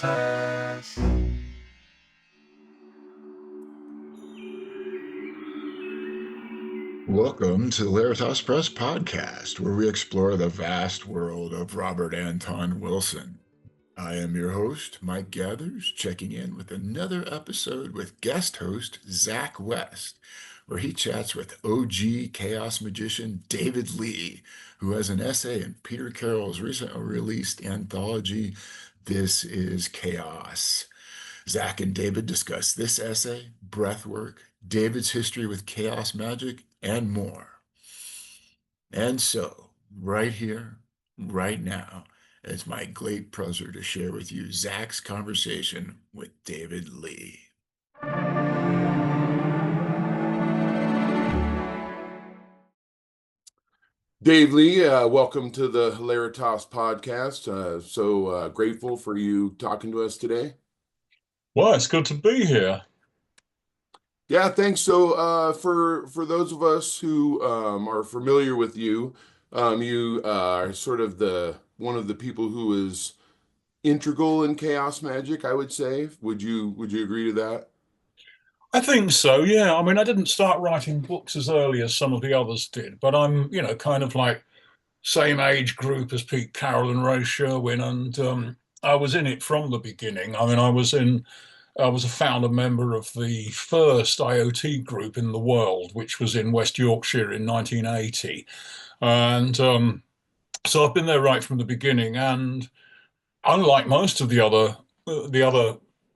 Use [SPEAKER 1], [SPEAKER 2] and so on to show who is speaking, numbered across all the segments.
[SPEAKER 1] Welcome to the Hilaritas Press podcast, where we explore the vast world of Robert Anton Wilson. I am your host, Mike Gathers, checking in with another episode with guest host Zack West, where he chats with OG chaos magician David Lee, who has an essay in Peter Carroll's recently released anthology, This is Chaos. Zack and David discuss this essay, breathwork, David's history with chaos magic, and more. And so, right here, right now, it's my great pleasure to share with you Zack's conversation with David Lee.
[SPEAKER 2] Dave Lee, welcome to the Hilaritas podcast. So grateful for you talking to us today.
[SPEAKER 3] Well, it's good to be here.
[SPEAKER 2] Yeah, thanks. So for those of us who are familiar with you, you are sort of one of the people who is integral in chaos magic, I would say. Would you agree to that?
[SPEAKER 3] I think so, yeah. I mean, I didn't start writing books as early as some of the others did, but I'm, kind of like same age group as Pete Carroll and Ray Sherwin, and I was in it from the beginning. I mean, I was a founder member of the first IoT group in the world, which was in West Yorkshire in 1980. And so I've been there right from the beginning. And unlike most of the other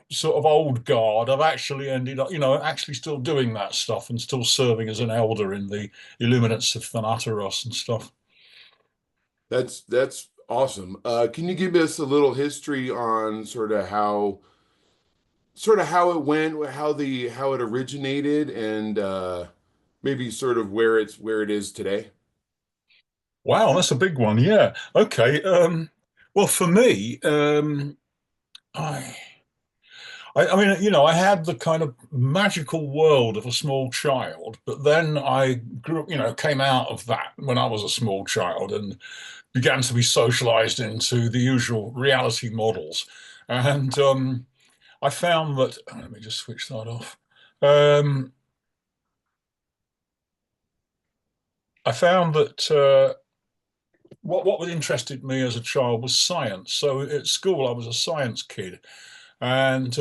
[SPEAKER 3] sort of old guard, I've actually ended up, actually still doing that stuff and still serving as an elder in the Illuminates of Thanateros and stuff.
[SPEAKER 2] That's awesome. Can you give us a little history on how it went, how it originated, and maybe sort of where it is today?
[SPEAKER 3] Wow, that's a big one. Yeah. Okay. Well, for me, I I mean, I had the kind of magical world of a small child, but then I grew, came out of that when I was a small child and began to be socialized into the usual reality models. And I found that, let me just switch that off. Um, I found that what interested me as a child was science. So at school, I was a science kid. And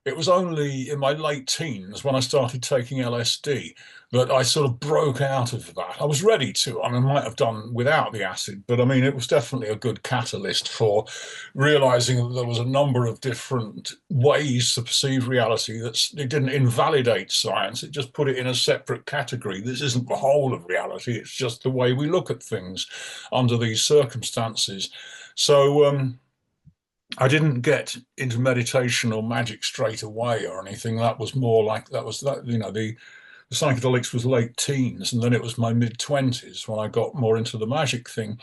[SPEAKER 3] it was only in my late teens when I started taking LSD that I sort of broke out of that. I was ready to. I mean, I might have done without the acid, but I mean, it was definitely a good catalyst for realizing that there was a number of different ways to perceive reality. It didn't invalidate science, it just put it in a separate category. This isn't the whole of reality, it's just the way we look at things under these circumstances. So, I didn't get into meditation or magic straight away or anything. That was more like the psychedelics was late teens, and then it was my mid-20s when I got more into the magic thing.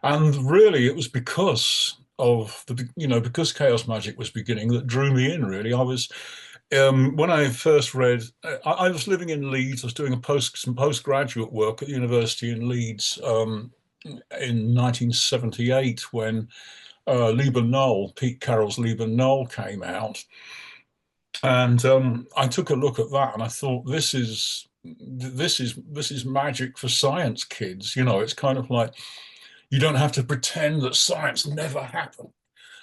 [SPEAKER 3] And really, it was because of because chaos magic was beginning that drew me in. Really, I was when I first read, I was living in Leeds. I was doing some postgraduate work at the university in Leeds in 1978 when Lieber Null, Pete Carroll's Lieber Null came out. And I took a look at that and I thought, this is magic for science kids. It's kind of like you don't have to pretend that science never happened.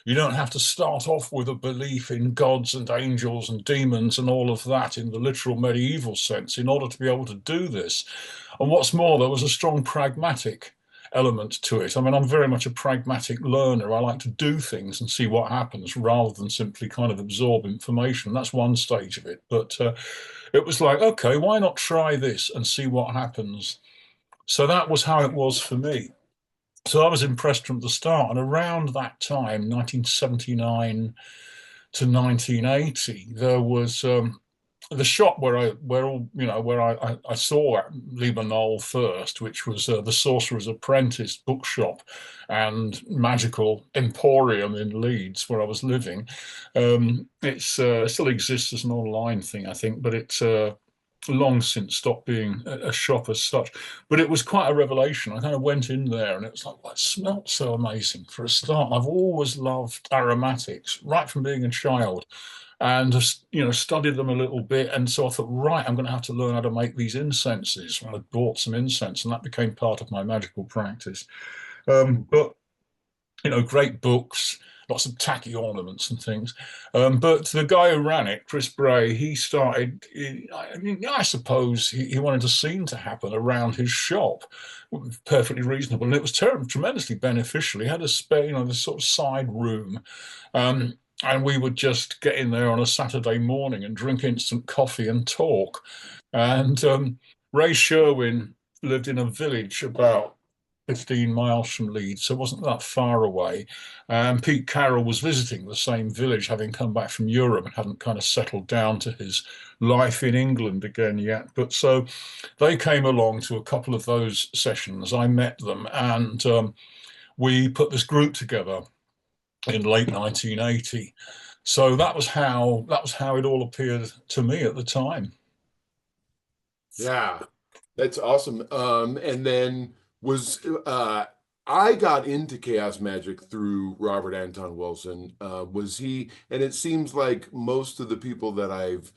[SPEAKER 3] You don't have to start off with a belief in gods and angels and demons and all of that in the literal medieval sense in order to be able to do this. And what's more, there was a strong pragmatic element to it. I mean, I'm very much a pragmatic learner. I like to do things and see what happens rather than simply kind of absorb information. That's one stage of it. But it was like, okay, why not try this and see what happens? So that was how it was for me. So I was impressed from the start. And around that time, 1979 to 1980, there was the shop where I saw Lieber Null first, which was the Sorcerer's Apprentice bookshop and magical emporium in Leeds, where I was living. It still exists as an online thing, I think, but long since stopped being a shop as such. But it was quite a revelation. I kind of went in there and it was like, well, it smelled so amazing for a start. I've always loved aromatics right from being a child and just, studied them a little bit. And so I thought, right, I'm going to have to learn how to make these incenses. And I bought some incense and that became part of my magical practice. But great books, lots of tacky ornaments and things. But the guy who ran it, Chris Bray, he started, I suppose he wanted a scene to happen around his shop. Perfectly reasonable. And it was tremendously beneficial. He had a spare, this sort of side room. And we would just get in there on a Saturday morning and drink instant coffee and talk. And Ray Sherwin lived in a village about 15 miles from Leeds, so it wasn't that far away. And Pete Carroll was visiting the same village, having come back from Europe and hadn't kind of settled down to his life in England again yet. But so they came along to a couple of those sessions. I met them, and we put this group together in late 1980. So that was how it all appeared to me at the time.
[SPEAKER 2] Yeah, that's awesome. And then I got into chaos magic through Robert Anton Wilson. Was he? And it seems like most of the people that I've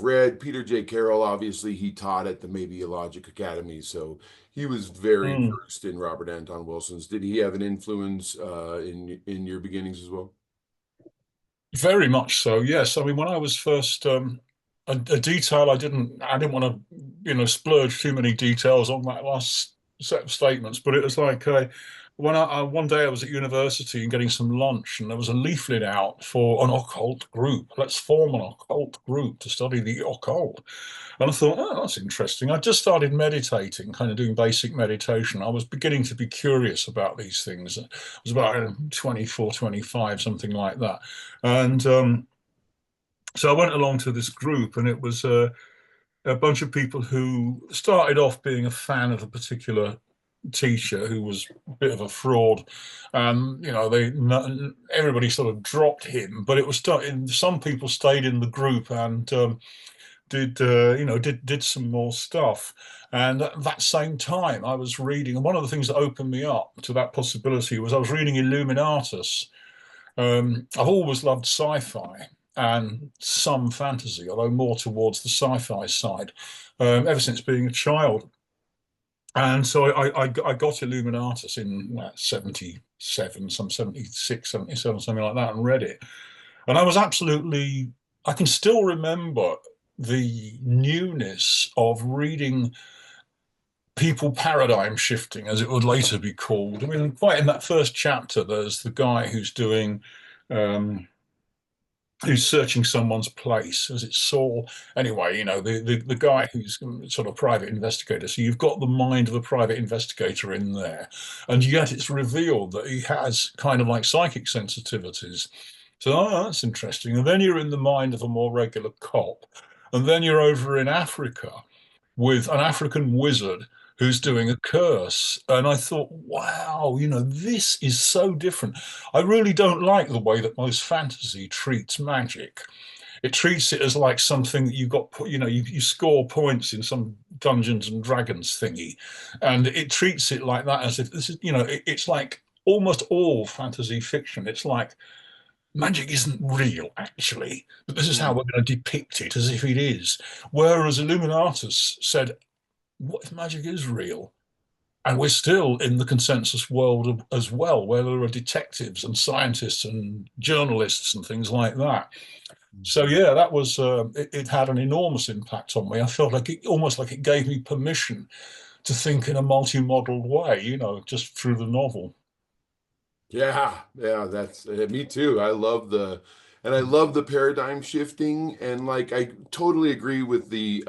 [SPEAKER 2] read, Peter J. Carroll, obviously he taught at the Maybe a Logic Academy, so he was very
[SPEAKER 3] Mm.
[SPEAKER 2] versed in Robert Anton Wilson's. Did he have an influence in your beginnings as well?
[SPEAKER 3] Very much so, yes. I mean, when I was first, a detail I didn't want to, splurge too many details on that last set of statements, but it was like when one day I was at university and getting some lunch, and there was a leaflet out for an occult group. Let's form an occult group to study the occult. And I thought, oh, that's interesting. I just started meditating, kind of doing basic meditation. I was beginning to be curious about these things. It was about 24, 25, something like that. And so I went along to this group, and it was a bunch of people who started off being a fan of a particular teacher who was a bit of a fraud. Everybody sort of dropped him, but it was some people stayed in the group and did some more stuff. And at that same time, I was reading, and one of the things that opened me up to that possibility was I was reading Illuminatus. I've always loved sci-fi and some fantasy, although more towards the sci-fi side, ever since being a child. And so I got Illuminatus in 77, some 76, 77, something like that, and read it. And I can still remember the newness of reading people paradigm shifting, as it would later be called. I mean, quite in that first chapter, there's the guy um, who's searching someone's place. As it's Saul? Anyway, the guy who's sort of private investigator. So you've got the mind of a private investigator in there, and yet it's revealed that he has kind of like psychic sensitivities. So, oh, that's interesting. And then you're in the mind of a more regular cop. And then you're over in Africa with an African wizard who's doing a curse. And I thought, wow, this is so different. I really don't like the way that most fantasy treats magic. It treats it as like something that you score points in some Dungeons and Dragons thingy. And it treats it like that as if this is, it's like almost all fantasy fiction. It's like, magic isn't real, actually, but this is how we're going to depict it as if it is. Whereas Illuminatus said, what if magic is real? And we're still in the consensus world as well, where there are detectives and scientists and journalists and things like that. So yeah, that was it had an enormous impact on me. I felt like almost like it gave me permission to think in a multi-model way, just through the novel.
[SPEAKER 2] Yeah, that's me too. I love the paradigm shifting, and like I totally agree with the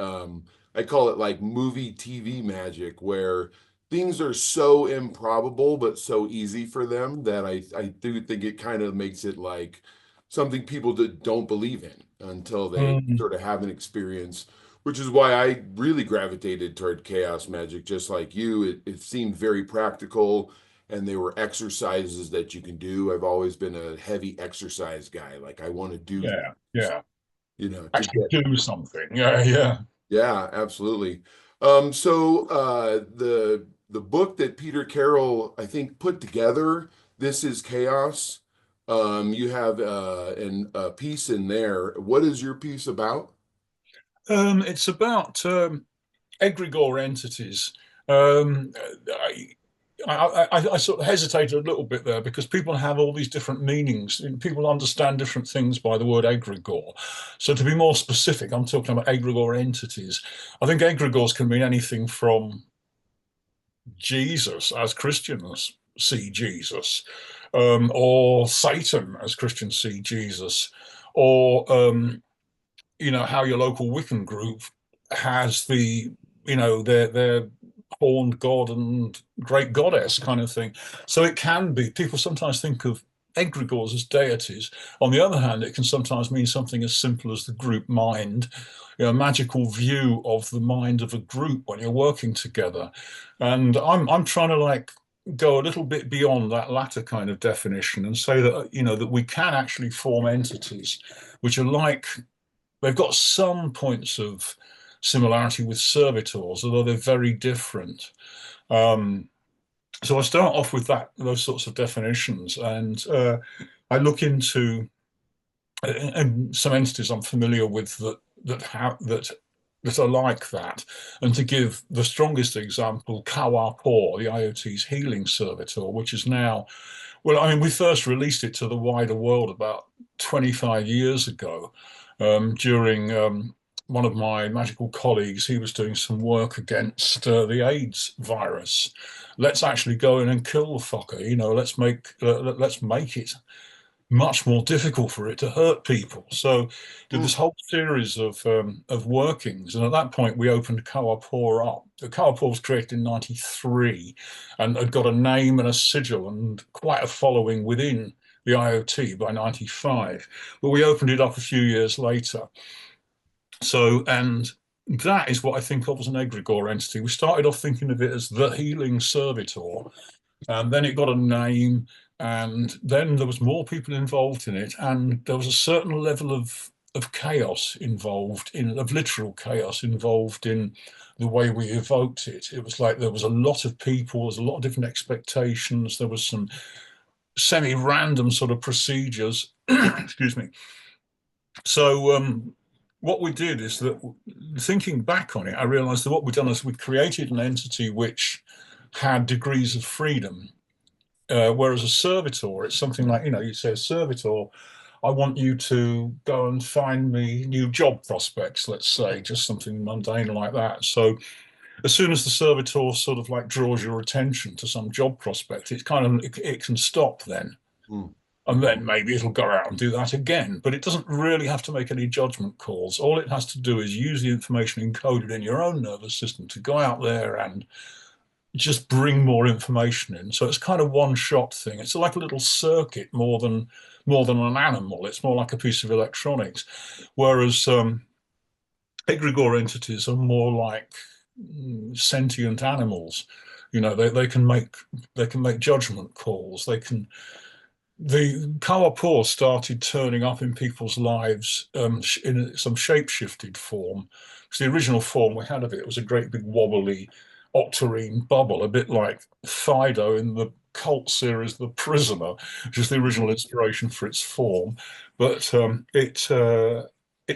[SPEAKER 2] I call it like movie TV magic, where things are so improbable but so easy for them that I do think it kind of makes it like something people that don't believe in until they
[SPEAKER 3] Mm,
[SPEAKER 2] sort of have an experience, which is why I really gravitated toward chaos magic, just like you. It seemed very practical, and there were exercises that you can do. I've always been a heavy exercise guy. Like I want to do
[SPEAKER 3] yeah,
[SPEAKER 2] things,
[SPEAKER 3] yeah.
[SPEAKER 2] to
[SPEAKER 3] Actually
[SPEAKER 2] get.
[SPEAKER 3] do something. Yeah, yeah.
[SPEAKER 2] Yeah, absolutely. The book that Peter Carroll, I think, put together, This is Chaos. You have a piece in there. What is your piece about?
[SPEAKER 3] It's about egregore entities. Um, I, I sort of hesitated a little bit there because people have all these different meanings. And people understand different things by the word egregore. So to be more specific, I'm talking about egregore entities. I think egregores can mean anything from Jesus, as Christians see Jesus, or Satan, as Christians see Jesus, or how your local Wiccan group has their horned god and great goddess kind of thing. So it can be, people sometimes think of egregores as deities. On the other hand, it can sometimes mean something as simple as the group mind, a magical view of the mind of a group when you're working together. And I'm trying to go a little bit beyond that latter kind of definition and say that that we can actually form entities which are like, they've got some points of similarity with servitors, although they're very different. Um, so I start off with those sorts of definitions, and I look into and some entities I'm familiar with that are like that. And to give the strongest example, Kawapor, the IoT's healing servitor, which is now, well, I mean, we first released it to the wider world about 25 years ago, during one of my magical colleagues. He was doing some work against the AIDS virus. Let's actually go in and kill the fucker. Let's make it much more difficult for it to hurt people. So did this
[SPEAKER 2] Mm,
[SPEAKER 3] whole series of workings, and at that point we opened Kawapor up. The Kawapor was created in '93 and had got a name and a sigil and quite a following within the IoT by '95. But we opened it up a few years later. So, and that is what I think of as an egregore entity. We started off thinking of it as the healing servitor, and then it got a name, and then there was more people involved in it, and there was a certain level of chaos involved in of literal chaos involved in the way we evoked it. It was like there was a lot of people, there was a lot of different expectations, there was some semi-random sort of procedures. Excuse me. So what we did is that, thinking back on it, I realized that what we'd done is we created an entity which had degrees of freedom. Whereas a servitor, it's something like, you say, a servitor, I want you to go and find me new job prospects, let's say, just something mundane like that. So as soon as the servitor sort of like draws your attention to some job prospect, it can stop then.
[SPEAKER 2] mm,
[SPEAKER 3] And then maybe it'll go out and do that again. But it doesn't really have to make any judgment calls. All it has to do is use the information encoded in your own nervous system to go out there and just bring more information in. So it's kind of one shot thing. It's like a little circuit more than an animal. It's more like a piece of electronics. Whereas egregore entities are more like sentient animals. They can make judgment calls. The Kawapor started turning up in people's lives in some shape-shifted form. Because the original form we had of it was a great big wobbly octarine bubble, a bit like Fido in the cult series The Prisoner, which is the original inspiration for its form. But it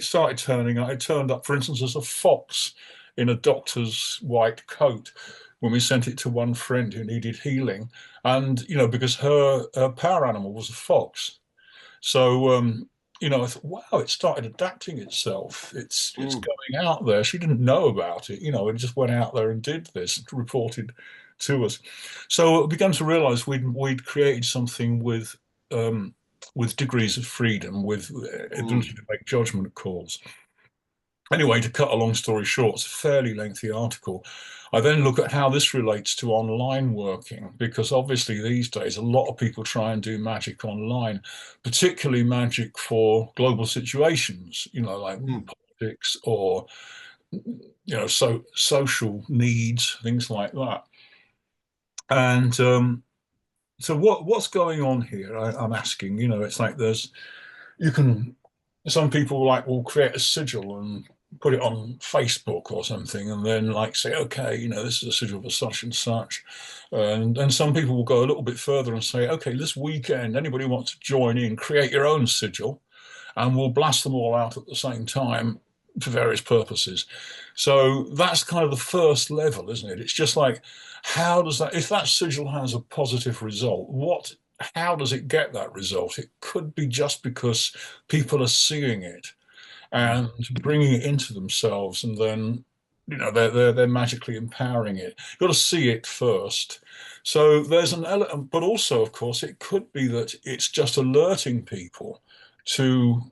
[SPEAKER 3] started turning up. It turned up, for instance, as a fox in a doctor's white coat when we sent it to one friend who needed healing, and because her power animal was a fox. So I thought, wow, it started adapting itself. It's
[SPEAKER 2] mm,
[SPEAKER 3] going out there. She didn't know about it, it just went out there and did this, reported to us. So I began to realize we'd created something with degrees of freedom, with
[SPEAKER 2] mm,
[SPEAKER 3] ability to make judgment calls. Anyway, to cut a long story short, it's a fairly lengthy article. I then look at how this relates to online working, because obviously these days a lot of people try and do magic online, particularly magic for global situations, like
[SPEAKER 2] mm.
[SPEAKER 3] politics or social needs, things like that. And so what's going on here? I'm asking. It's like you can some people like will create a sigil and put it on Facebook or something, and then like say, okay, this is a sigil for such and such. And then some people will go a little bit further and say, okay, this weekend, anybody wants to join in, create your own sigil, and we'll blast them all out at the same time for various purposes. So that's kind of the first level, isn't it? It's just like, how does that, if that sigil has a positive result, how does it get that result? It could be just because people are seeing it and bringing it into themselves, and then they're magically empowering it. You've got to see it first. So there's an element, but also, of course, it could be that it's just alerting people to,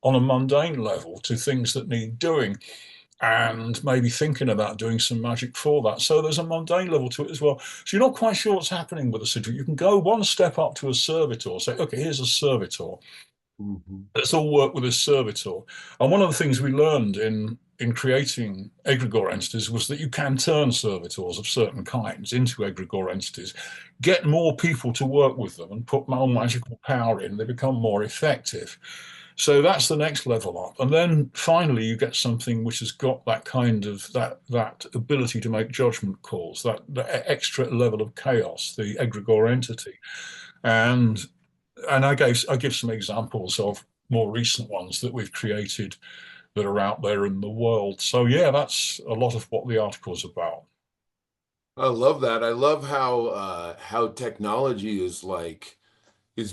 [SPEAKER 3] on a mundane level, to things that need doing, and maybe thinking about doing some magic for that. So there's a mundane level to it as well. So you're not quite sure what's happening with a sigil. You can go one step up to a servitor, say, okay, here's a servitor.
[SPEAKER 2] Mhm.
[SPEAKER 3] Let's all work with this servitor. And one of the things we learned in creating egregore entities was that you can turn servitors of certain kinds into egregore entities, get more people to work with them, and put more magical power in. They become more effective. So that's the next level up. And then finally, you get something which has got that kind of that ability to make judgment calls, that extra level of chaos, the egregore entity. And I give some examples of more recent ones that we've created that are out there in the world. So yeah, that's a lot of what the article's about.
[SPEAKER 2] I love that. I love how technology is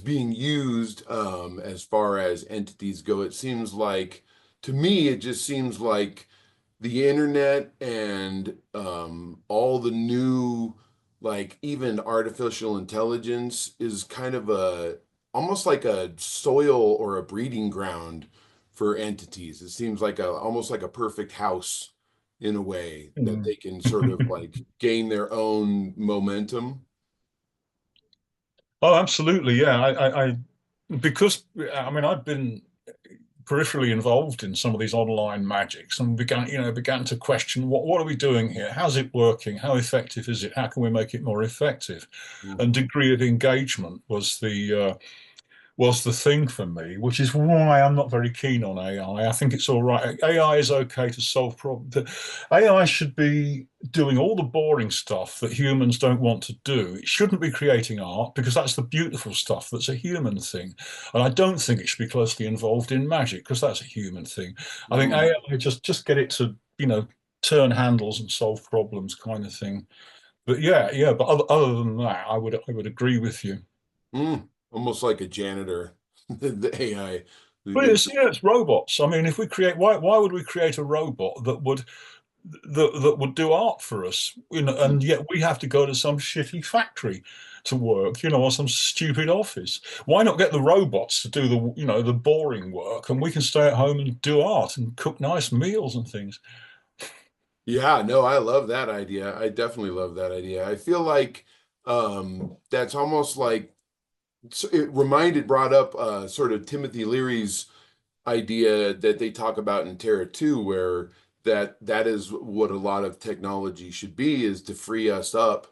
[SPEAKER 2] being used as far as entities go. It seems like to me, it just seems like the internet and all the new, like even artificial intelligence is kind of a almost like a soil or a breeding ground for entities. It seems like a almost like a perfect house in a way that
[SPEAKER 3] Mm.
[SPEAKER 2] they can sort of like gain their own momentum.
[SPEAKER 3] Oh, absolutely. Yeah. Because I mean, I've been peripherally involved in some of these online magics and began to question what are we doing here? How's it working? How effective is it? How can we make it more effective? And
[SPEAKER 2] Mhm.
[SPEAKER 3] degree of engagement was the thing for me, which is why I'm not very keen on AI. I think it's all right. AI is okay to solve problems. AI should be doing all the boring stuff that humans don't want to do. It shouldn't be creating art because that's the beautiful stuff that's a human thing. And I don't think it should be closely involved in magic because that's a human thing. I think
[SPEAKER 2] Mm.
[SPEAKER 3] AI just get it to, turn handles and solve problems kind of thing. But yeah, but other than that, I would agree with you.
[SPEAKER 2] Almost like a janitor, the AI.
[SPEAKER 3] But it's robots. I mean, if we create, why would we create a robot that would do art for us? And yet we have to go to some shitty factory to work, or some stupid office. Why not get the robots to do the boring work, and we can stay at home and do art and cook nice meals and things.
[SPEAKER 2] Yeah, no, I love that idea. I definitely love that idea. I feel like that's almost like brought up sort of Timothy Leary's idea that they talk about in Terra 2, where that is what a lot of technology should be, is to free us up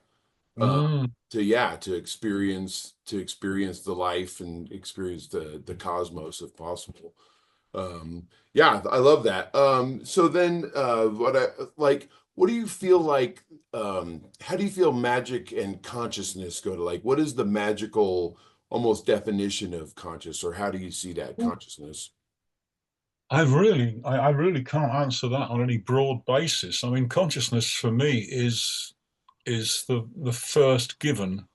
[SPEAKER 2] uh,
[SPEAKER 3] Mm.
[SPEAKER 2] to experience the life and experience the cosmos if possible. Yeah, I love that. So then, what do you feel like? How do you feel magic and consciousness go to? Like, what is the magical almost definition of conscious, or how do you see that consciousness?
[SPEAKER 3] I really can't answer that on any broad basis. I mean, consciousness for me is the first given.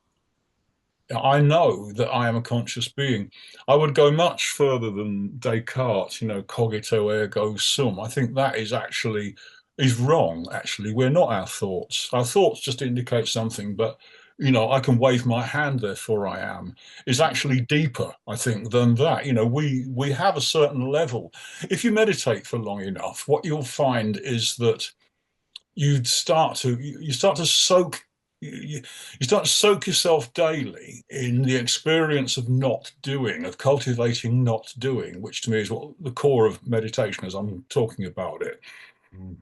[SPEAKER 3] I know that I am a conscious being. I would go much further than Descartes, cogito ergo sum. I think that is wrong, actually. We're not our thoughts. Our thoughts just indicate something, but I can wave my hand, therefore I am, is actually deeper, I think, than that. We have a certain level. If you meditate for long enough, what you'll find is that you start to soak you start to soak yourself daily in the experience of not doing, of cultivating not doing, which to me is what the core of meditation is. I'm talking about it.
[SPEAKER 2] Mm.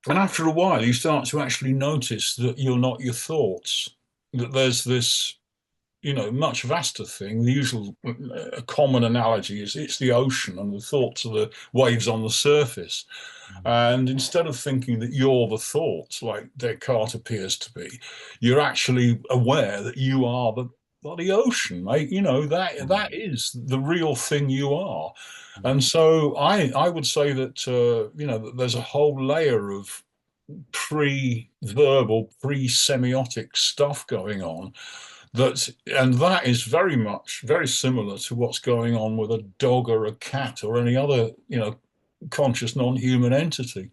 [SPEAKER 3] And after a while, you start to actually notice that you're not your thoughts, that there's this. much vaster thing. The usual common analogy is it's the ocean, and the thoughts are the waves on the surface. And instead of thinking that you're the thoughts, like Descartes appears to be, you're actually aware that you are the bloody ocean, mate. That is the real thing you are. And so I would say that that there's a whole layer of pre-verbal, pre-semiotic stuff going on, and that is very much very similar to what's going on with a dog or a cat or any other conscious non-human entity.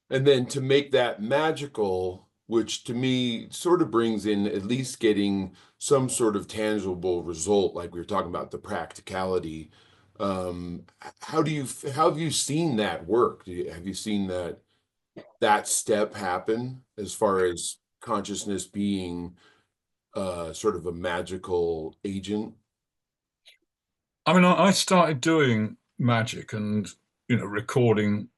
[SPEAKER 2] And then to make that magical, which to me sort of brings in at least getting some sort of tangible result, like we were talking about the practicality. How have you seen that work? Have you seen that step happen as far as consciousness being sort of a magical agent?
[SPEAKER 3] I mean, I started doing magic and recording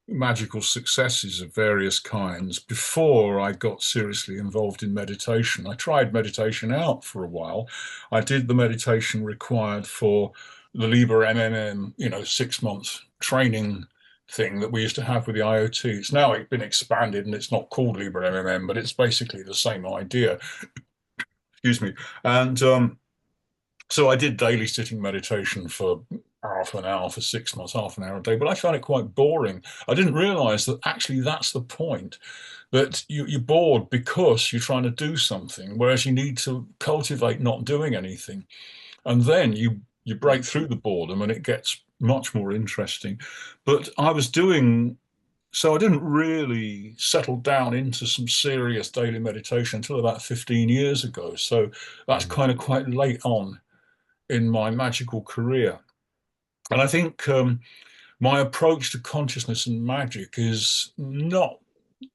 [SPEAKER 3] magical successes of various kinds before I got seriously involved in meditation. I tried meditation out for a while. I did the meditation required for the Liber MMM, 6 months training thing that we used to have with the IoT. It's now been expanded and it's not called Liber MMM, but it's basically the same idea. Excuse me. And so I did daily sitting meditation for half an hour for 6 months, half an hour a day, but I found it quite boring. I didn't realize that actually that's the point, that you're bored because you're trying to do something, whereas you need to cultivate not doing anything. And then you break through the boredom and it gets much more interesting. But so I didn't really settle down into some serious daily meditation until about 15 years ago. So that's kind of quite late on in my magical career. And I think my approach to consciousness and magic is not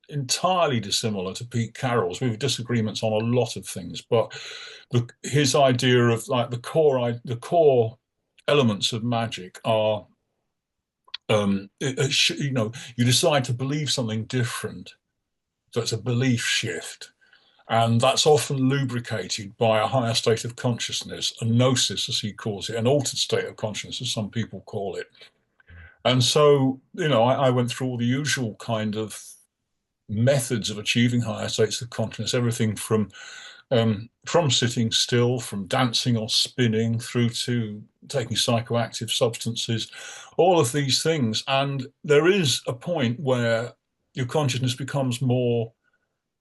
[SPEAKER 3] entirely dissimilar to Pete Carroll's. We have disagreements on a lot of things, but his idea of like the core elements of magic are, you decide to believe something different. So it's a belief shift. And that's often lubricated by a higher state of consciousness, a gnosis, as he calls it, an altered state of consciousness, as some people call it. And so, I went through all the usual kind of methods of achieving higher states of consciousness, everything from sitting still, from dancing or spinning, through to taking psychoactive substances, all of these things. And there is a point where your consciousness becomes more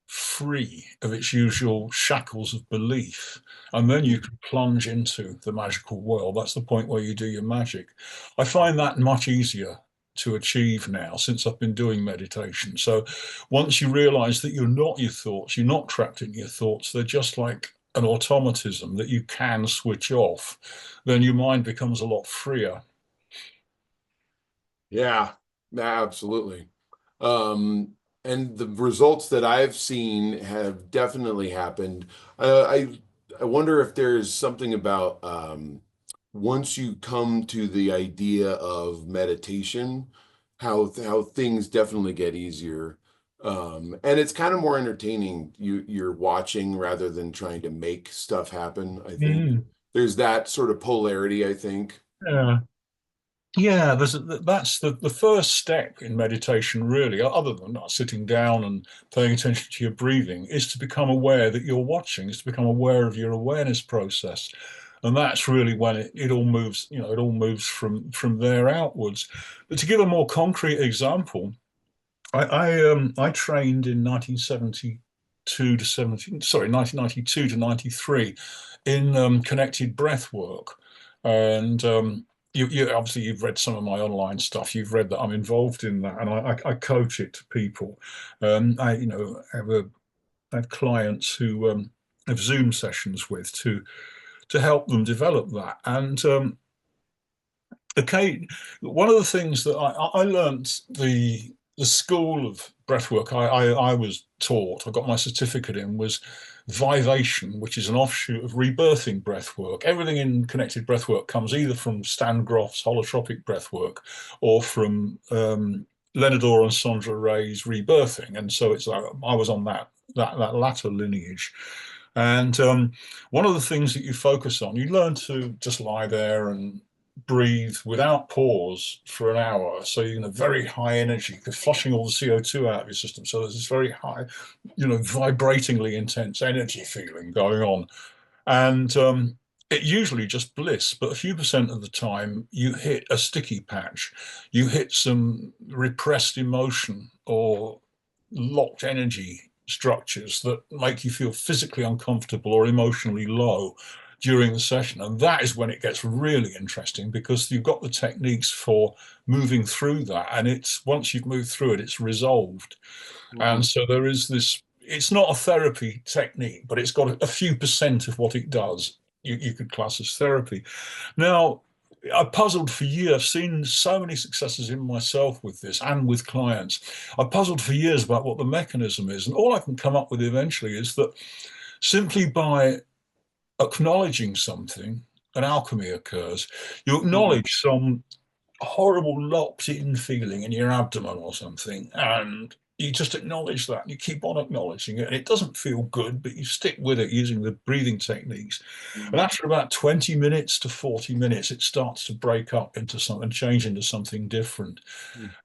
[SPEAKER 3] free of its usual shackles of belief, and then you can plunge into the magical world. That's the point where you do your magic. I find that much easier to achieve now since I've been doing meditation. So once you realize that you're not your thoughts, you're not trapped in your thoughts, they're just like an automatism that you can switch off, then your mind becomes a lot freer.
[SPEAKER 2] Yeah, absolutely. And the results that I've seen have definitely happened. I wonder if there's something about once you come to the idea of meditation, how things definitely get easier. And it's kind of more entertaining. You're watching rather than trying to make stuff happen. I think there's that sort of polarity, I think.
[SPEAKER 3] Yeah. Yeah, that's the first step in meditation, really, other than not sitting down and paying attention to your breathing, is to become aware that you're watching, is to become aware of your awareness process. And that's really when it all moves, it all moves from there outwards. But to give a more concrete example, I trained in 1972 to 17, sorry, 1992 to 93 in connected breath work. And you obviously you've read some of my online stuff. You've read that I'm involved in that, and I coach it to people. I have clients who have Zoom sessions with to help them develop that. And okay, one of the things that I learned the school of breathwork I was taught, I got my certificate in, was vivation, which is an offshoot of rebirthing breathwork. Everything in connected breathwork comes either from Stan Grof's holotropic breathwork or from Leonard Orr and Sandra Ray's rebirthing. And so it's like I was on that that latter lineage. And one of the things that you focus on, you learn to just lie there and breathe without pause for an hour. So you're in a very high energy, you're flushing all the CO2 out of your system. So there's this very high, vibratingly intense energy feeling going on. And it usually just bliss, but a few percent of the time you hit a sticky patch, you hit some repressed emotion or locked energy structures that make you feel physically uncomfortable or emotionally low during the session. And that is when it gets really interesting, because you've got the techniques for moving through that. And it's once you've moved through it, it's resolved.
[SPEAKER 2] Mhm.
[SPEAKER 3] And so there is this, it's not a therapy technique, but it's got a few percent of what it does. You could class as therapy. Now, I puzzled for years. I've seen so many successes in myself with this and with clients. I puzzled for years about what the mechanism is. And all I can come up with eventually is that simply by acknowledging something, an alchemy occurs. You
[SPEAKER 2] Mhm.
[SPEAKER 3] acknowledge some horrible locked in feeling in your abdomen or something, and you just acknowledge that and you keep on acknowledging it, and it doesn't feel good, but you stick with it using the breathing techniques. And
[SPEAKER 2] Mhm.
[SPEAKER 3] after about 20 minutes to 40 minutes, it starts to break up into something, change into something different.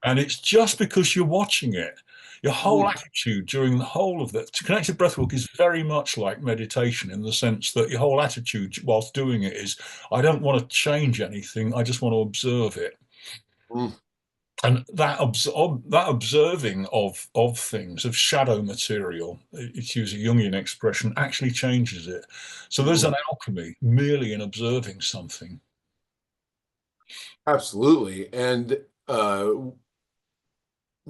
[SPEAKER 3] And it's just because you're watching it. Your whole
[SPEAKER 2] Mhm.
[SPEAKER 3] attitude during the whole of that connected breathwork is very much like meditation, in the sense that your whole attitude whilst doing it is, I don't want to change anything, I just want to observe it.
[SPEAKER 2] Mhm.
[SPEAKER 3] And that observing of things, of shadow material, to use a Jungian expression, actually changes it. So there's
[SPEAKER 2] Mhm.
[SPEAKER 3] an alchemy merely in observing something.
[SPEAKER 2] Absolutely. And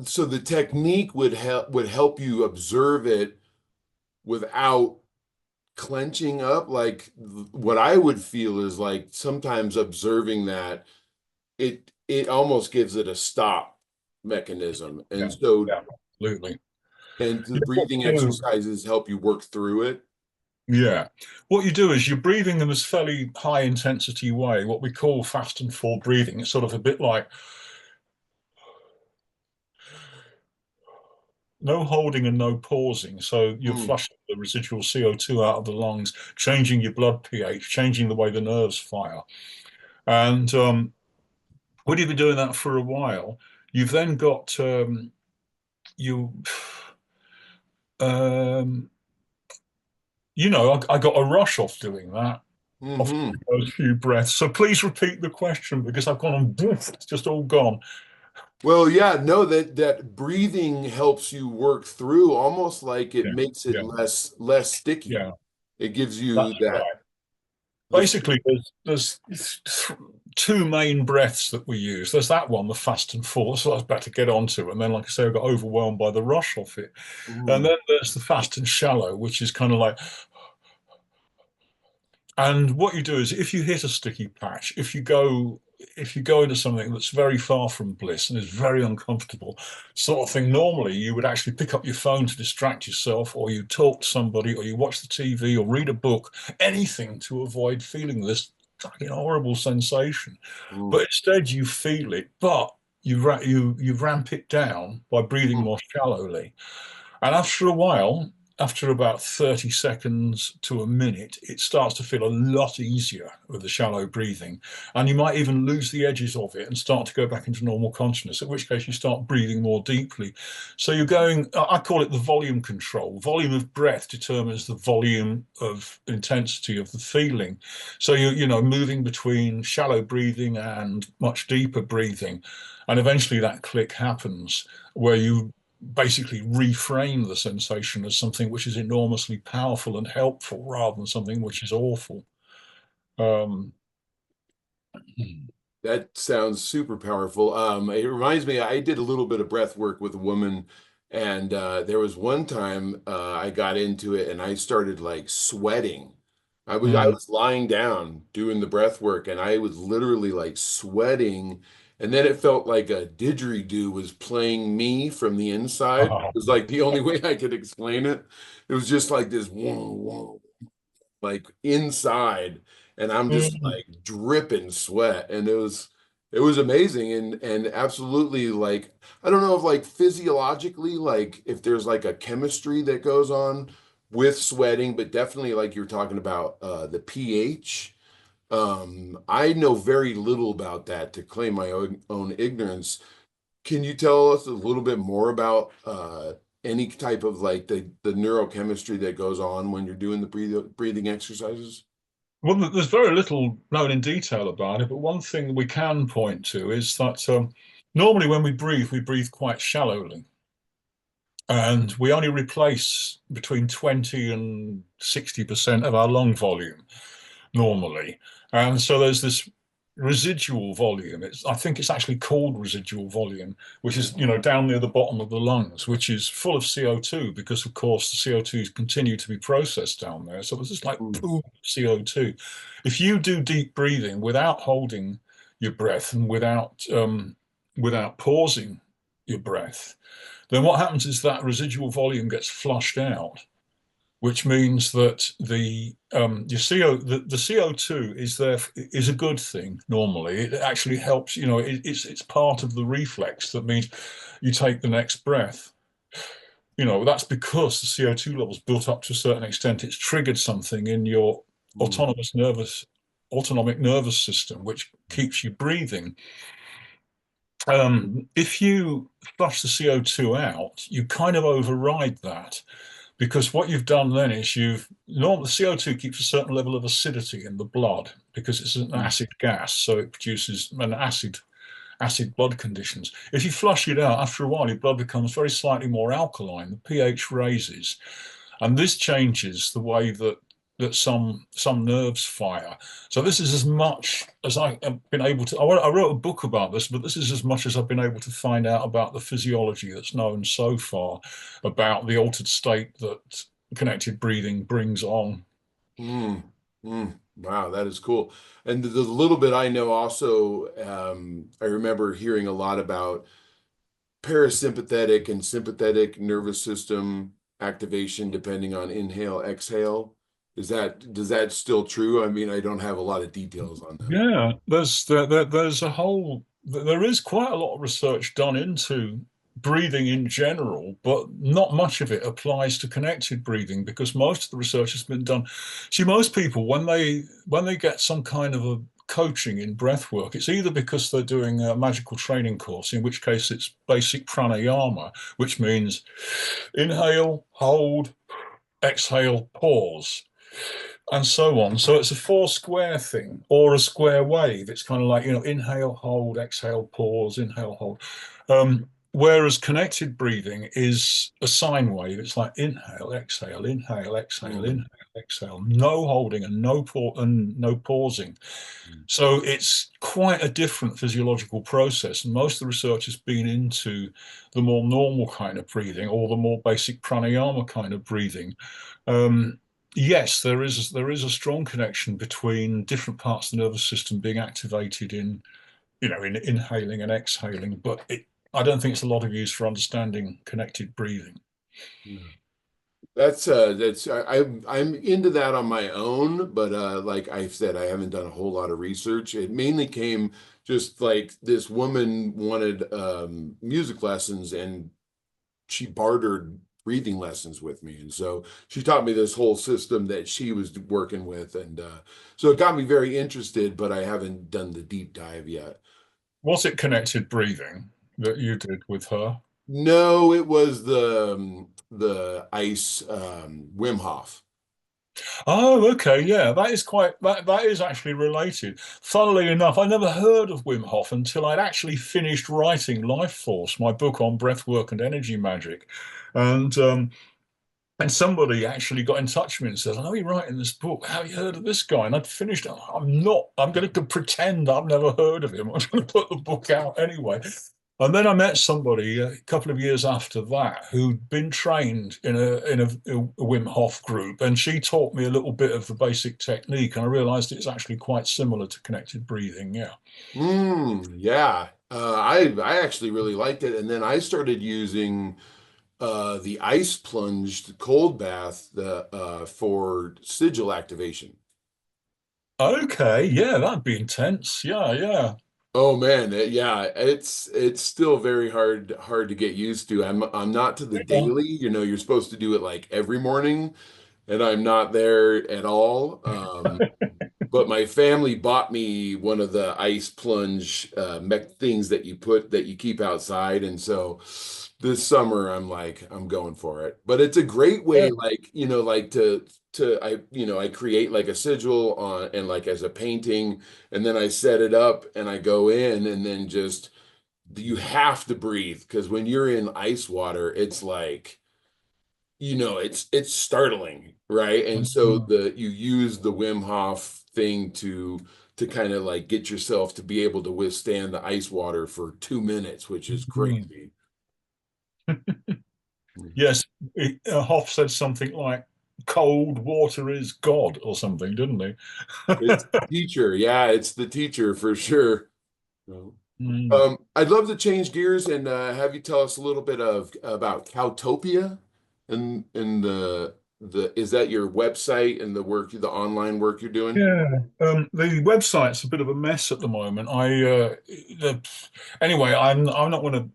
[SPEAKER 2] so the technique would help you observe it without clenching up. Like what I would feel is like sometimes observing that it almost gives it a stop mechanism.
[SPEAKER 3] Yeah,
[SPEAKER 2] And so
[SPEAKER 3] yeah, absolutely.
[SPEAKER 2] and the
[SPEAKER 3] Yeah, what
[SPEAKER 2] breathing
[SPEAKER 3] you do,
[SPEAKER 2] exercises help you work through it.
[SPEAKER 3] yeah. What you do is you're breathing in this fairly high intensity way, what we call fast and full breathing. It's sort of a bit like no holding and no pausing. So you're
[SPEAKER 2] Mm,
[SPEAKER 3] flushing the residual CO2 out of the lungs, changing your blood pH, changing the way the nerves fire. And when you've been doing that for a while, you've then got you um, I got a rush off doing that, off
[SPEAKER 2] hmm.
[SPEAKER 3] doing those few breaths. So please repeat the question, because I've gone on, it's just all gone.
[SPEAKER 2] Well, yeah, no, that breathing helps you work through, almost like it
[SPEAKER 3] Yeah,
[SPEAKER 2] makes it
[SPEAKER 3] yeah,
[SPEAKER 2] less sticky.
[SPEAKER 3] yeah.
[SPEAKER 2] It gives you
[SPEAKER 3] That's
[SPEAKER 2] that
[SPEAKER 3] right.
[SPEAKER 2] the
[SPEAKER 3] Basically, there's two main breaths that we use. There's that one, the fast and full, so I was about to get onto. And then, like I say, I got overwhelmed by the rush of it. And
[SPEAKER 2] mm,
[SPEAKER 3] then there's the fast and shallow, which is kind of like, and what you do is, if you hit a sticky patch, if you go into something that's very far from bliss and is very uncomfortable, sort of thing, normally you would actually pick up your phone to distract yourself, or you talk to somebody, or you watch the TV, or read a book, anything to avoid feeling this fucking horrible sensation.
[SPEAKER 2] mm,
[SPEAKER 3] But instead, you feel it, but you ramp it down by breathing
[SPEAKER 2] mm.
[SPEAKER 3] more shallowly. And after a while, after about 30 seconds to a minute, it starts to feel a lot easier with the shallow breathing. And you might even lose the edges of it and start to go back into normal consciousness, at which case you start breathing more deeply. So you're going, I call it the volume control. Volume of breath determines the volume of intensity of the feeling. So you're moving between shallow breathing and much deeper breathing. And eventually that click happens where you basically reframe the sensation as something which is enormously powerful and helpful, rather than something which is awful. Um,
[SPEAKER 2] That sounds super powerful. It reminds me, I did a little bit of breath work with a woman, and there was one time I got into it and I started like sweating. I
[SPEAKER 3] mm,
[SPEAKER 2] was lying down doing the breath work and I was literally like sweating. And then it felt like a didgeridoo was playing me from the inside. It was like the only way I could explain it. It was just like this whoa, whoa, like inside, and I'm just
[SPEAKER 3] mm,
[SPEAKER 2] like dripping sweat, and It was amazing and absolutely like I don't know if like physiologically like if there's like a chemistry that goes on with sweating, but definitely like you're talking about the pH. I know very little about that to claim my own ignorance. Can you tell us a little bit more about any type of like the neurochemistry that goes on when you're doing the breathing exercises?
[SPEAKER 3] Well, there's very little known in detail about it, but one thing we can point to is that normally when we breathe quite shallowly, and we only replace between 20 and 60% of our lung volume normally. And so there's this residual volume. I think it's actually called residual volume, which is, down near the bottom of the lungs, which is full of CO2 because, of course, the CO2 continue to be processed down there. So there's just like
[SPEAKER 2] Mm,
[SPEAKER 3] boom, CO2. If you do deep breathing without holding your breath and without pausing your breath, then what happens is that residual volume gets flushed out, which means that the CO2 is a good thing normally. It actually helps, it's part of the reflex that means you take the next breath. That's because the CO2 levels built up to a certain extent. It's triggered something in your
[SPEAKER 2] mm,
[SPEAKER 3] autonomic nervous system, which keeps you breathing. If you flush the CO2 out, you kind of override that. Because what you've done then is the CO2 keeps a certain level of acidity in the blood because it's an
[SPEAKER 2] mm,
[SPEAKER 3] acid gas, so it produces an acid blood conditions. If you flush it out, after a while, your blood becomes very slightly more alkaline. The pH raises, and this changes the way that some nerves fire. So this is as much as I have been able to. I wrote a book about this, but this is as much as I've been able to find out about the physiology that's known so far about the altered state that connected breathing brings on.
[SPEAKER 2] mm, Wow, that is cool. And the little bit I know also, I remember hearing a lot about parasympathetic and sympathetic nervous system activation depending on inhale, exhale. Does that still true? I mean, I don't have a lot of details on that.
[SPEAKER 3] Yeah, there is quite a lot of research done into breathing in general, but not much of it applies to connected breathing because most of the research has been done. See, most people when they get some kind of a coaching in breath work, it's either because they're doing a magical training course, in which case it's basic pranayama, which means inhale, hold, exhale, pause, and so on. So it's a four square thing or a square wave. It's kind of like, inhale, hold, exhale, pause, inhale, hold. Whereas connected breathing is a sine wave. It's like inhale, exhale, inhale, exhale,
[SPEAKER 2] Mm,
[SPEAKER 3] inhale, exhale, no holding and no pausing.
[SPEAKER 2] mm,
[SPEAKER 3] So it's quite a different physiological process. And most of the research has been into the more normal kind of breathing or the more basic pranayama kind of breathing. Um, yes, there is a strong connection between different parts of the nervous system being activated in inhaling and exhaling, but I don't think it's a lot of use for understanding connected breathing.
[SPEAKER 2] yeah. That's I'm into that on my own, but like I said, I haven't done a whole lot of research. It mainly came just like this woman wanted music lessons and she bartered breathing lessons with me. And so she taught me this whole system that she was working with. And so it got me very interested, but I haven't done the deep dive yet.
[SPEAKER 3] Was it connected breathing that you did with her?
[SPEAKER 2] No, it was the ice Wim Hof.
[SPEAKER 3] Oh, okay, yeah, that is actually related. Funnily enough, I never heard of Wim Hof until I'd actually finished writing Life Force, my book on breath work and energy magic. And and somebody actually got in touch with me and said, I know you're writing this book. Have you heard of this guy? And I'd finished, I'm going to pretend I've never heard of him. I'm going to put the book out anyway. And then I met somebody a couple of years after that who'd been trained in a Wim Hof group, and she taught me a little bit of the basic technique, and I realized it's actually quite similar to connected breathing. Yeah.
[SPEAKER 2] Yeah. I actually really liked it. And then I started using the ice plunged cold bath for sigil activation.
[SPEAKER 3] Okay. Yeah, that'd be intense. Yeah, yeah.
[SPEAKER 2] Oh man, yeah, it's still very hard to get used to. I'm not to the daily, you're supposed to do it like every morning, and I'm not there at all. But my family bought me one of the ice plunge mech things that you keep outside, and so this summer I'm going for it. But it's a great
[SPEAKER 3] Yeah.
[SPEAKER 2] way, like like to I create like a sigil on and like as a painting, and then I set it up and I go in, and then just you have to breathe because when you're in ice water, it's like it's startling, right? And so
[SPEAKER 3] Mhm.
[SPEAKER 2] the you use the Wim Hof thing to kind of like get yourself to be able to withstand the ice water for 2 minutes, which is
[SPEAKER 3] Mhm.
[SPEAKER 2] crazy.
[SPEAKER 3] Yes, Hoff said something like cold water is God or something, didn't he?
[SPEAKER 2] It's the teacher. Yeah, it's the teacher for sure. So,
[SPEAKER 3] Mm.
[SPEAKER 2] I'd love to change gears and have you tell us a little bit about Cowtopia and the is that your website and the online work you're doing?
[SPEAKER 3] Yeah, the website's a bit of a mess at the moment. Anyway, I'm not going to.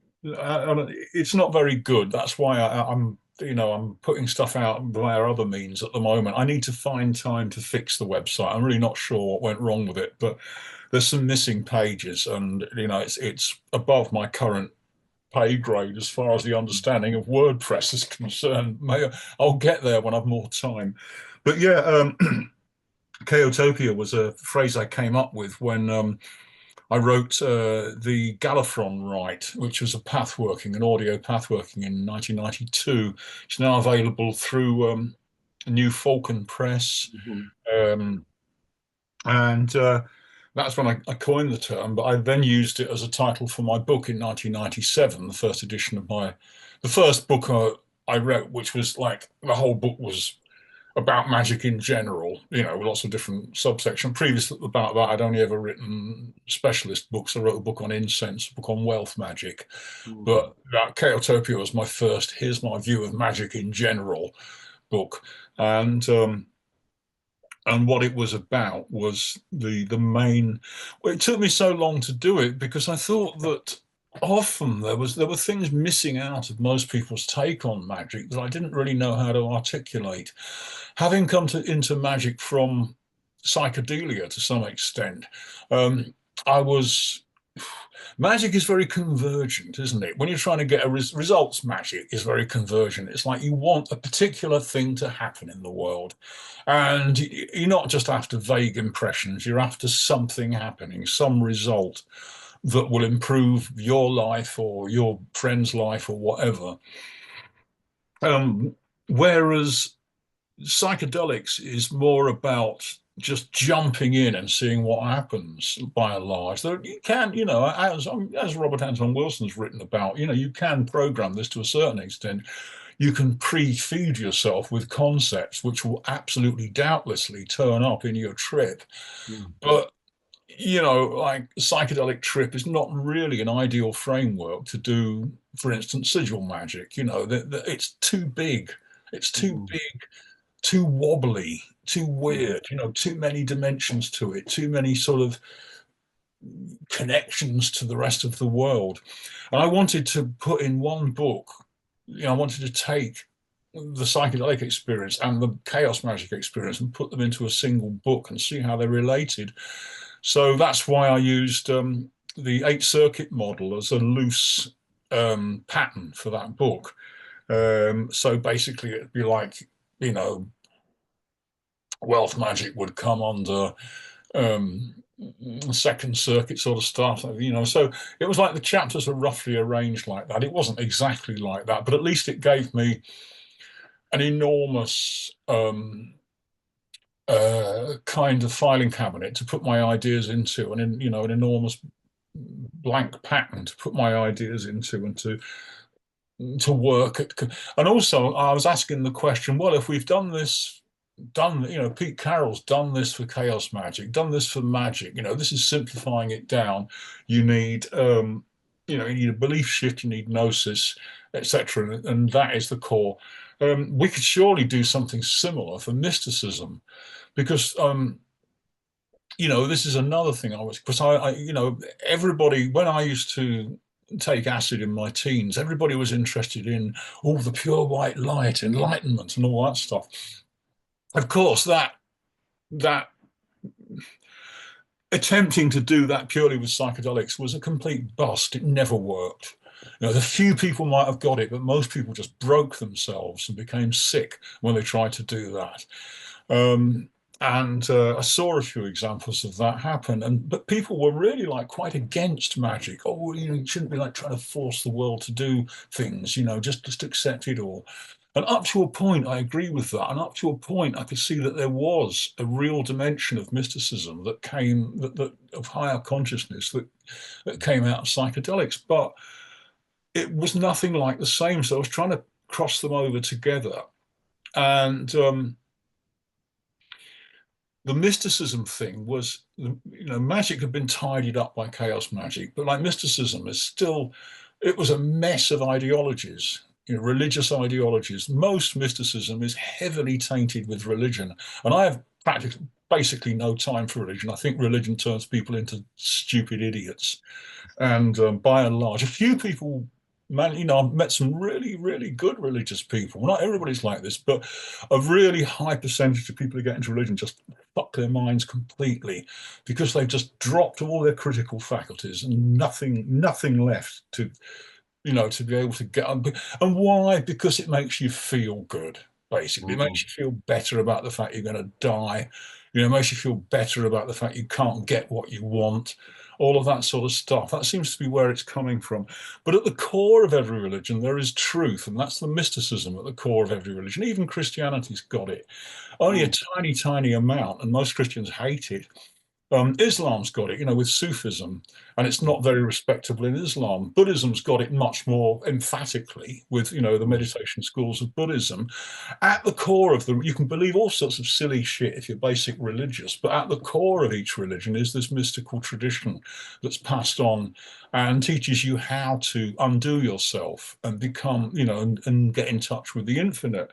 [SPEAKER 3] It's not very good. That's why I'm putting stuff out via other means at the moment. I need to find time to fix the website. I'm really not sure what went wrong with it, but there's some missing pages, and it's above my current pay grade as far as the understanding of WordPress is concerned. I'll get there when I've more time. But yeah, Chaotopia was a phrase I came up with when I wrote the Gallifron Rite, which was an audio pathworking in 1992. It's now available through New Falcon Press.
[SPEAKER 2] Mhm.
[SPEAKER 3] Um, and That's when I coined the term, but I then used it as a title for my book in 1997, the first edition of the first book I wrote, which was like the whole book was about magic in general, with lots of different subsections. Previous about that, I'd only ever written specialist books. I wrote a book on incense, a book on wealth magic,
[SPEAKER 2] Mhm.
[SPEAKER 3] but that Chaotopia was my first, here's my view of magic in general book. And what it was about was the main. Well, it took me so long to do it because I thought that often there were things missing out of most people's take on magic that I didn't really know how to articulate. Having come into magic from psychedelia to some extent, um, I was magic is very convergent, isn't it? When you're trying to get a results, magic is very convergent. It's like you want a particular thing to happen in the world. And you're not just after vague impressions, you're after something happening, some result that will improve your life or your friend's life or whatever. Um, Whereas psychedelics is more about just jumping in and seeing what happens by and large. There, you can, as Robert Anton Wilson's written about, you can program this to a certain extent. You can pre-feed yourself with concepts which will absolutely doubtlessly turn up in your trip.
[SPEAKER 2] Mhm.
[SPEAKER 3] But like psychedelic trip is not really an ideal framework to do, for instance, sigil magic. It's too big. It's too
[SPEAKER 2] Mhm.
[SPEAKER 3] big, too wobbly, too
[SPEAKER 2] Mhm.
[SPEAKER 3] weird, too many dimensions to it, too many sort of connections to the rest of the world. And I wanted to put in one book, I wanted to take the psychedelic experience and the chaos magic experience and put them into a single book and see how they related. So that's why I used the eight circuit model as a loose pattern for that book. So basically, it'd be like, you know, wealth magic would come under um, second circuit sort of stuff, So it was like the chapters were roughly arranged like that. It wasn't exactly like that, but at least it gave me an enormous kind of filing cabinet to put my ideas into, and an enormous blank pattern to put my ideas into and to work at. And also, I was asking the question, well, if we've done this, Pete Carroll's done this for chaos magic, done this for magic, this is simplifying it down. You need, you need a belief shift, you need gnosis, etc. And that is the core. We could surely do something similar for mysticism because this is another thing because everybody, when I used to take acid in my teens, everybody was interested in all the pure white light, enlightenment, and all that stuff. Of course, that attempting to do that purely with psychedelics was a complete bust. It never worked. The few people might have got it, but most people just broke themselves and became sick when they tried to do that. Um, and I saw a few examples of that happen, but people were really like quite against magic. Oh, you shouldn't be like trying to force the world to do things. Just accept it all. And up to a point, I agree with that. And up to a point, I could see that there was a real dimension of mysticism that came that of higher consciousness that came out of psychedelics, but it was nothing like the same. So I was trying to cross them over together, and the mysticism thing was, magic had been tidied up by chaos magic, but like mysticism is still, it was a mess of ideologies, religious ideologies. Most mysticism is heavily tainted with religion. And I have basically no time for religion. I think religion turns people into stupid idiots. And by and large, a few people, man, I've met some really, really good religious people. Not everybody's like this, but a really high percentage of people who get into religion just fuck their minds completely because they've just dropped all their critical faculties and nothing left to be able to get on. And why? Because it makes you feel good, basically. It makes you feel better about the fact you're going to die. It makes you feel better about the fact you can't get what you want, all of that sort of stuff. That seems to be where it's coming from. But at the core of every religion, there is truth, and that's the mysticism at the core of every religion. Even Christianity's got it. Only a tiny, tiny amount, and most Christians hate it. Islam's got it, with Sufism, and it's not very respectable in Islam. Buddhism's got it much more emphatically with, the meditation schools of Buddhism. At the core of them, you can believe all sorts of silly shit if you're basic religious, but at the core of each religion is this mystical tradition that's passed on and teaches you how to undo yourself and become, and get in touch with the infinite.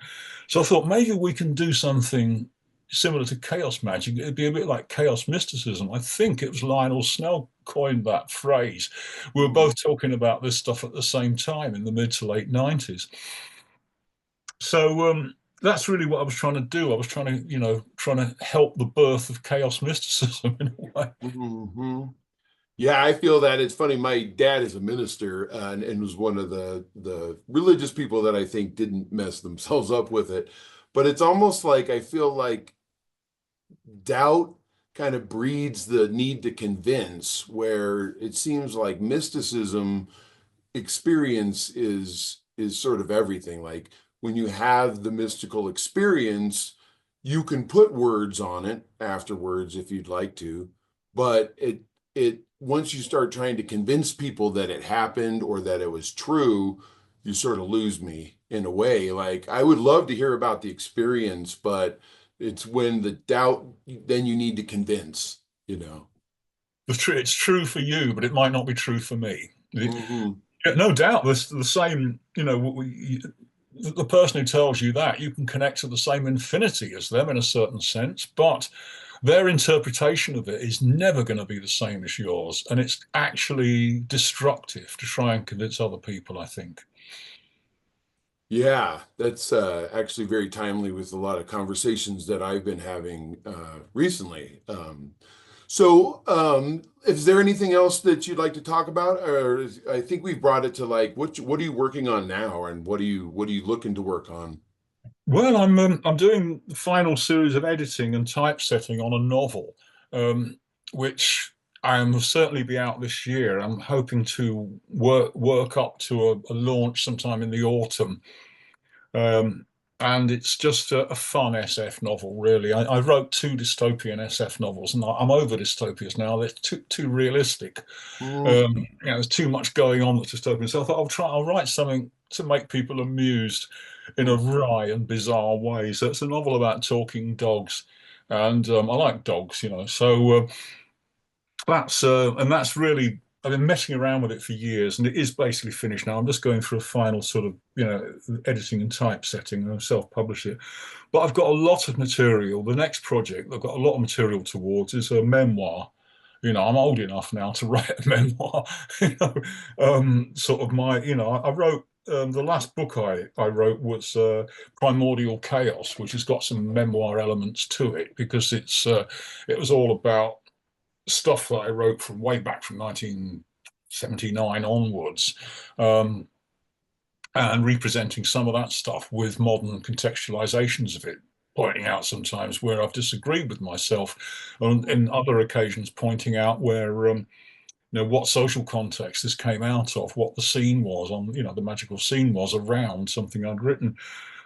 [SPEAKER 3] So I thought maybe we can do something similar to chaos magic. It'd be a bit like chaos mysticism. I think it was Lionel Snell coined that phrase. We were both talking about this stuff at the same time in the mid to late 90s. So that's really what I was trying to do. I was trying to help the birth of chaos mysticism in a way.
[SPEAKER 2] Mm-hmm. Yeah, I feel that. It's funny. My dad is a minister and was one of the religious people that I think didn't mess themselves up with it. But it's almost like I feel like doubt kind of breeds the need to convince, where it seems like mysticism experience is sort of everything. Like when you have the mystical experience, you can put words on it afterwards if you'd like to, but it once you start trying to convince people that it happened or that it was true, you sort of lose me in a way. Like I would love to hear about the experience, but it's when the doubt, then you need to convince,
[SPEAKER 3] It's true for you, but it might not be true for me.
[SPEAKER 2] Mm-hmm.
[SPEAKER 3] No doubt, the same. The person who tells you that, you can connect to the same infinity as them in a certain sense, but their interpretation of it is never going to be the same as yours, and it's actually destructive to try and convince other people, I think.
[SPEAKER 2] Yeah, that's actually very timely with a lot of conversations that I've been having recently. Is there anything else that you'd like to talk about? I think we've brought it to like, what are you working on now, and what are you looking to work on?
[SPEAKER 3] Well, I'm doing the final series of editing and typesetting on a novel, which I will certainly be out this year. I'm hoping to work up to a launch sometime in the autumn. Um, and it's just a fun SF novel, really. I wrote two dystopian SF novels, and I'm over dystopias now. They're too realistic.
[SPEAKER 2] Mm-hmm.
[SPEAKER 3] There's too much going on that's dystopian. So I thought I'll write something to make people amused in a wry and bizarre way. So it's a novel about talking dogs, and I like dogs, So that's really been messing around with it for years, and it is basically finished now. I'm just going through a final sort of, editing and typesetting, and I'll self-publish it. But I've got a lot of material. The next project I've got a lot of material towards is a memoir. I'm old enough now to write a memoir. Sort of my, I wrote the last book I wrote was Primordial Chaos, which has got some memoir elements to it because it was all about stuff that I wrote from way back from 1979 onwards, and representing some of that stuff with modern contextualizations of it, pointing out sometimes where I've disagreed with myself, and in other occasions pointing out where what social context this came out of, what the scene was on, the magical scene was around something I'd written.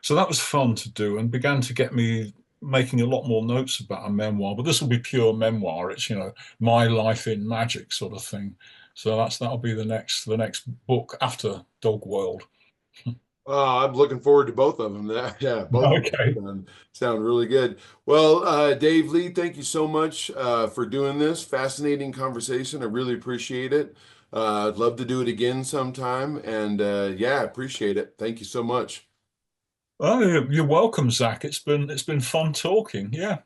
[SPEAKER 3] So that was fun to do and began to get me making a lot more notes about a memoir. But this will be pure memoir. It's, my life in magic sort of thing. So that'll be the next book after Dog World.
[SPEAKER 2] I'm looking forward to both of them. Yeah, both of
[SPEAKER 3] Okay.
[SPEAKER 2] them sound really good. Well, Dave Lee, thank you so much for doing this fascinating conversation. I really appreciate it. I'd love to do it again sometime, and yeah, appreciate it. Thank you so much.
[SPEAKER 3] Oh, you're welcome, Zack. It's been fun talking. Yeah.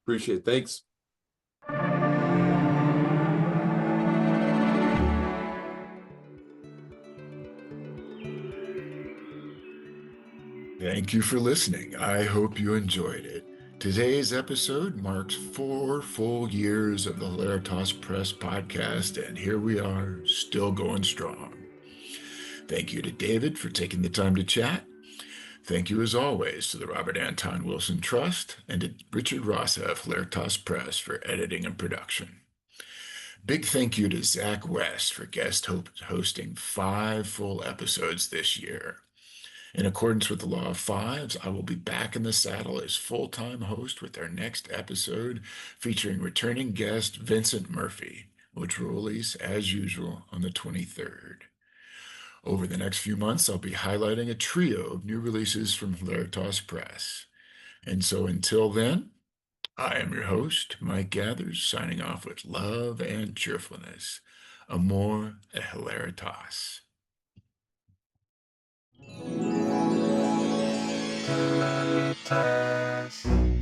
[SPEAKER 2] Appreciate it. Thanks.
[SPEAKER 1] Thank you for listening. I hope you enjoyed it. Today's episode marks 4 full years of the Hilaritas Press podcast, and here we are, still going strong. Thank you to David for taking the time to chat. Thank you, as always, to the Robert Anton Wilson Trust and to Richard Rasa of Hilaritas Press for editing and production. Big thank you to Zack West for guest hosting 5 full episodes this year. In accordance with the law of fives, I will be back in the saddle as full-time host with our next episode featuring returning guest Vincent Murphy, which will release as usual on the 23rd. Over the next few months, I'll be highlighting a trio of new releases from Hilaritas Press. And so until then, I am your host, Mike Gathers, signing off with love and cheerfulness. Amor et Hilaritas.
[SPEAKER 4] Hilaritas.